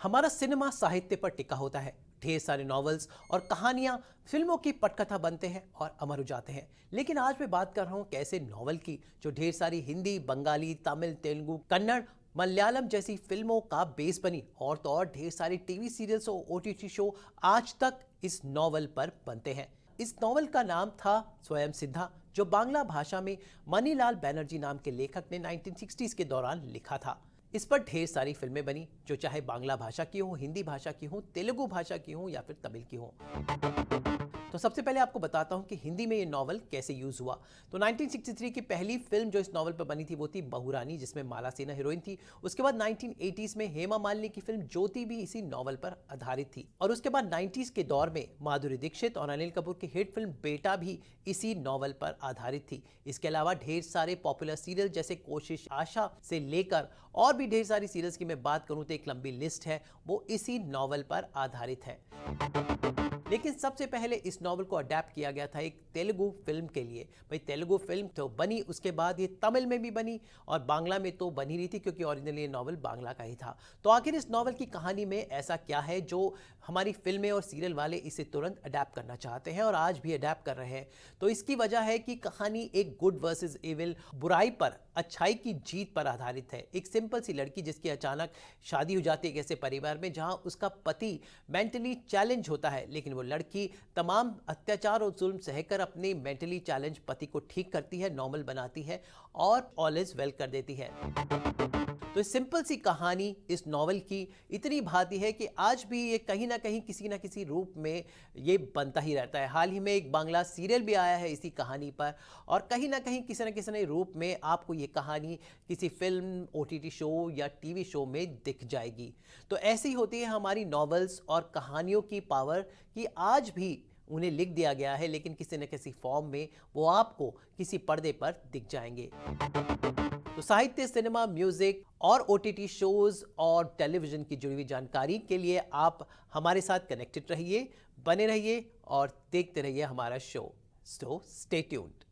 हमारा सिनेमा साहित्य पर टिका होता है। ढेर सारे नॉवेल्स और कहानियां फिल्मों की पटकथा बनते हैं और अमर हो जाते हैं। लेकिन आज मैं बात कर रहा हूं ऐसे नॉवल की जो ढेर सारी हिंदी, बंगाली, तमिल, तेलुगु, कन्नड़, मलयालम जैसी फिल्मों का बेस बनी। और तो और ढेर सारी टीवी सीरियल्स और ओटीटी शो आज तक इस नॉवल पर बनते हैं। इस नॉवल का नाम था स्वयं सिद्धा, जो बांग्ला भाषा में मनीलाल बैनर्जी नाम के लेखक ने 1960s के दौरान लिखा था। इस पर ढेर सारी फिल्में बनी, जो चाहे बांग्ला भाषा की हो, हिंदी भाषा की हो, तेलुगु भाषा की हो या फिर तमिल की हो। तो सबसे पहले आपको बताता हूं कि हिंदी में ये नॉवल कैसे यूज हुआ। तो 1963 की पहली फिल्म जो इस नॉवल पर बनी थी वो थी बहुरानी, जिसमें माला सिन्हा हीरोइन थी। उसके बाद 1980s में हेमा मालिनी की फिल्म ज्योति भी इसी नॉवल पर आधारित थी। और उसके बाद 90s के दौर में माधुरी दीक्षित और अनिल कपूर की हिट फिल्म बेटा भी इसी नॉवल पर आधारित थी। इसके अलावा ढेर सारे पॉपुलर सीरियल जैसे कोशिश आशा से लेकर और भी ढेर सारी सीरियल्स की मैं बात करूं तो एक लंबी लिस्ट है, वो इसी नॉवल पर आधारित है। लेकिन सबसे पहले इस नॉवल को अडेप्ट किया गया था एक तेलुगु फिल्म के लिए। भाई तेलुगु फिल्म तो बनी, उसके बाद ये तमिल में भी बनी और बांग्ला में तो बनी रही थी, क्योंकि ओरिजिनली ये नॉवल बांग्ला का ही था। तो आखिर इस नॉवल की कहानी में ऐसा क्या है जो हमारी फिल्में और सीरियल वाले इसे तुरंत अडेप्ट करना चाहते हैं और आज भी अडेप्ट कर रहे हैं? तो इसकी वजह है कि कहानी एक गुड वर्सेस इविल, बुराई पर अच्छाई की जीत पर आधारित है। एक सिंपल सी लड़की जिसकी अचानक शादी हो जाती है एक ऐसे परिवार में जहां उसका पति मेंटली चैलेंज होता है, लेकिन वो लड़की तमाम अत्याचार और जुल्म सहकर अपने मेंटली चैलेंज पति को ठीक करती है, नॉर्मल बनाती है और ऑल इज वेल कर देती है। तो इस सिंपल सी कहानी इस नॉवल की इतनी भाती है कि आज भी ये कहीं ना कहीं किसी ना किसी रूप में ये बनता ही रहता है। हाल ही में एक बांग्ला सीरियल भी आया है इसी कहानी पर, और कहीं ना कहीं किसी न किसी नए रूप में आपको ये कहानी किसी फिल्म, ओटीटी शो या टीवी शो में दिख जाएगी। तो ऐसी होती है हमारी नॉवेल्स और कहानियों की पावर कि आज भी उन्हें लिख दिया गया है, लेकिन किसी न किसी फॉर्म में वो आपको किसी पर्दे पर दिख जाएंगे। तो साहित्य, सिनेमा, म्यूजिक और ओटीटी शोज और टेलीविजन की जुड़ी हुई जानकारी के लिए आप हमारे साथ कनेक्टेड रहिए, बने रहिए और देखते रहिए हमारा शो। So stay tuned.